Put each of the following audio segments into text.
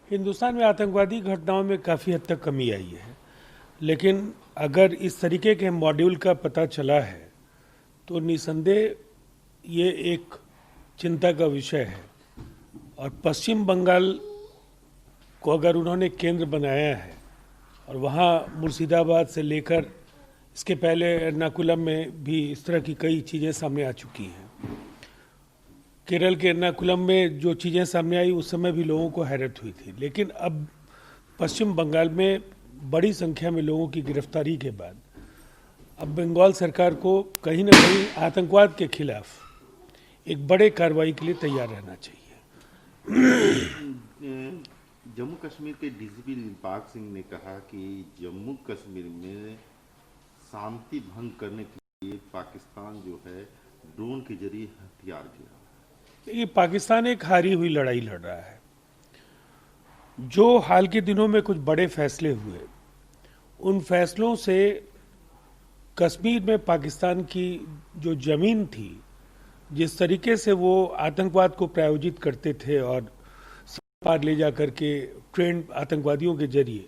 हिंदुस्तान में आतंकवादी घटनाओं में काफ़ी हद तक कमी आई है, लेकिन अगर इस तरीके के मॉड्यूल का पता चला है तो निसंदेह ये एक चिंता का विषय है। और पश्चिम बंगाल को अगर उन्होंने केंद्र बनाया है और वहाँ मुर्शिदाबाद से लेकर इसके पहले एर्नाकुलम में भी इस तरह की कई चीज़ें सामने आ चुकी हैं। केरल के एर्नाकुलम में जो चीज़ें सामने आई उस समय भी लोगों को हैरत हुई थी, लेकिन अब पश्चिम बंगाल में बड़ी संख्या में लोगों की गिरफ्तारी के बाद अब बंगाल सरकार को कहीं ना कहीं आतंकवाद के खिलाफ एक बड़े कार्रवाई के लिए तैयार रहना चाहिए। जम्मू कश्मीर के डीजीपी दिलबाग सिंह ने कहा कि जम्मू कश्मीर में शांति भंग करने के लिए पाकिस्तान जो है ड्रोन के जरिए हथियार गिरा। देखिए, पाकिस्तान एक हारी हुई लड़ाई लड़ रहा है। जो हाल के दिनों में कुछ बड़े फैसले हुए, उन फैसलों से कश्मीर में पाकिस्तान की जो जमीन थी, जिस तरीके से वो आतंकवाद को प्रायोजित करते थे और पार ले जा करके ट्रेंड आतंकवादियों के जरिए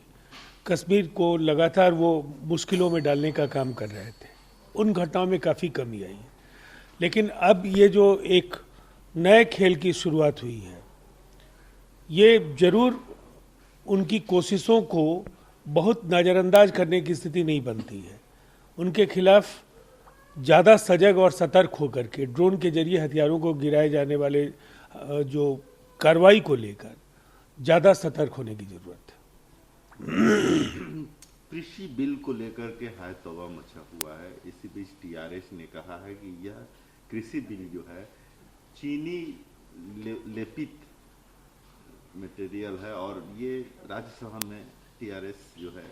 कश्मीर को लगातार वो मुश्किलों में डालने का काम कर रहे थे, उन घटनाओं में काफ़ी कमी आई। लेकिन अब ये जो एक नए खेल की शुरुआत हुई है, ये जरूर उनकी कोशिशों को बहुत नज़रअंदाज करने की स्थिति नहीं बनती है। उनके खिलाफ ज़्यादा सजग और सतर्क होकर के ड्रोन के जरिए हथियारों को गिराए जाने वाले जो कार्रवाई को लेकर ज़्यादा सतर्क होने की जरूरत है। कृषि बिल को लेकर के हाय तौबा मचा हुआ है। इसी बीच टीआरएस ने कहा है कि यह कृषि बिल जो है चीनी लेपित मटेरियल है और ये राज्यसभा में टीआरएस जो है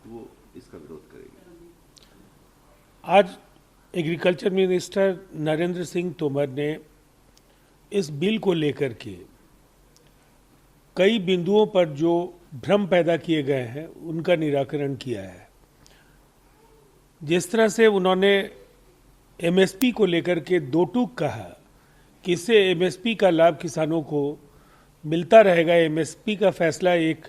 वो इसका विरोध करेगी। आज एग्रीकल्चर मिनिस्टर नरेंद्र सिंह तोमर ने इस बिल को लेकर के कई बिंदुओं पर जो भ्रम पैदा किए गए हैं उनका निराकरण किया है। जिस तरह से उन्होंने एमएसपी को लेकर के दो टूक कहा कि इससे एमएसपी का लाभ किसानों को मिलता रहेगा, एमएसपी का फैसला एक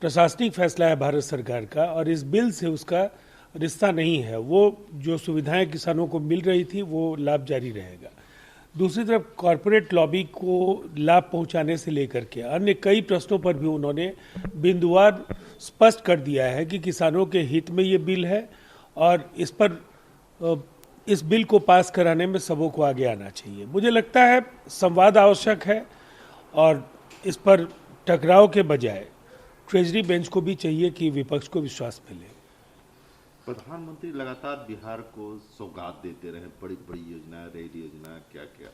प्रशासनिक फैसला है भारत सरकार का और इस बिल से उसका रिश्ता नहीं है। वो जो सुविधाएं किसानों को मिल रही थी वो लाभ जारी रहेगा। दूसरी तरफ कॉरपोरेट लॉबी को लाभ पहुंचाने से लेकर के अन्य कई प्रश्नों पर भी उन्होंने बिंदुवार स्पष्ट कर दिया है कि किसानों के हित में ये बिल है और इस बिल को पास कराने में सबों को आगे आना चाहिए। मुझे लगता है संवाद आवश्यक है और इस पर टकराव के बजाय ट्रेजरी बेंच को भी चाहिए कि विपक्ष को विश्वास मिले। प्रधानमंत्री लगातार बिहार को सौगात देते रहे, बड़ी बड़ी योजना, रेल योजना, क्या क्या।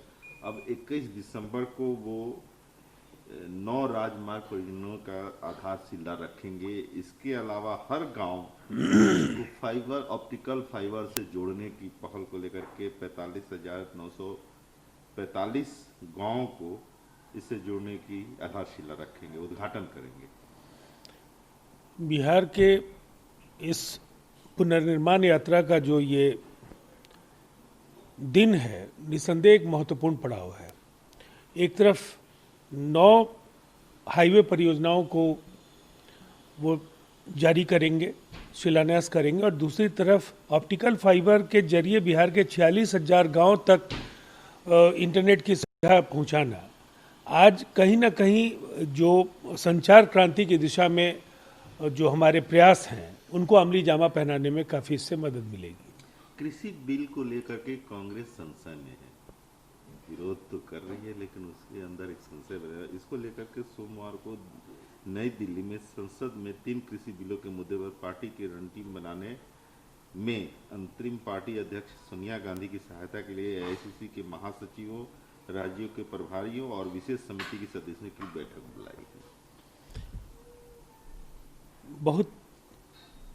अब 21 दिसंबर को वो 9 राजमार्ग परियोजनाओं का आधारशिला रखेंगे। इसके अलावा हर गांव को फाइबर ऑप्टिकल फाइबर से जोड़ने की पहल को लेकर के 45,945 गांव को इससे जोड़ने की आधारशिला रखेंगे, उद्घाटन करेंगे। बिहार के इस पुनर्निर्माण यात्रा का जो ये दिन है, निसंदेह एक महत्वपूर्ण पड़ाव है। एक तरफ 9 हाईवे परियोजनाओं को वो जारी करेंगे, शिलान्यास करेंगे और दूसरी तरफ ऑप्टिकल फाइबर के जरिए बिहार के 46,000 गांव तक इंटरनेट की सुविधा पहुंचाना आज कहीं ना कहीं जो संचार क्रांति की दिशा में जो हमारे प्रयास हैं उनको अमली जामा पहनाने में काफी इससे मदद मिलेगी। कृषि बिल को लेकर के कांग्रेस संशय में है, विरोध तो कर रही है लेकिन उसके अंदर एक संशय बना। इसको लेकर के सोमवार को नई दिल्ली में संसद में 3 कृषि बिलों के मुद्दे पर पार्टी की रणनीति बनाने में अंतरिम पार्टी अध्यक्ष सोनिया गांधी की सहायता के लिए एआईसीसी के महासचिवों, राज्यों के प्रभारियों और विशेष समिति के सदस्यों की बैठक बुलाई है। बहुत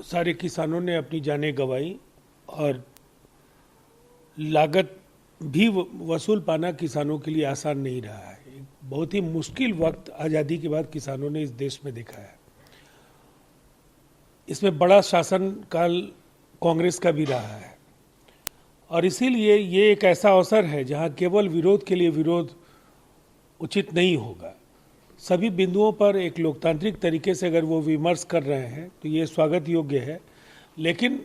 सारे किसानों ने अपनी जानें गंवाई और लागत भी वसूल पाना किसानों के लिए आसान नहीं रहा है। एक बहुत ही मुश्किल वक्त आज़ादी के बाद किसानों ने इस देश में देखा है। इसमें बड़ा शासनकाल कांग्रेस का भी रहा है और इसीलिए ये एक ऐसा अवसर है जहां केवल विरोध के लिए विरोध उचित नहीं होगा। सभी बिंदुओं पर एक लोकतांत्रिक तरीके से अगर वो विमर्श कर रहे हैं तो ये स्वागत योग्य है। लेकिन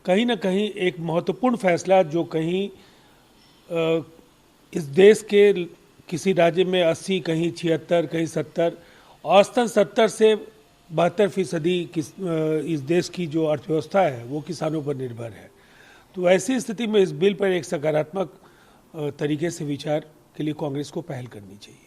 कहीं ना कहीं एक महत्वपूर्ण फैसला जो कहीं इस देश के किसी राज्य में 80, कहीं 76, कहीं 70, औसतन 70 से 72% इस देश की जो अर्थव्यवस्था है वो किसानों पर निर्भर है। तो ऐसी स्थिति में इस बिल पर एक सकारात्मक तरीके से विचार के लिए कांग्रेस को पहल करनी चाहिए।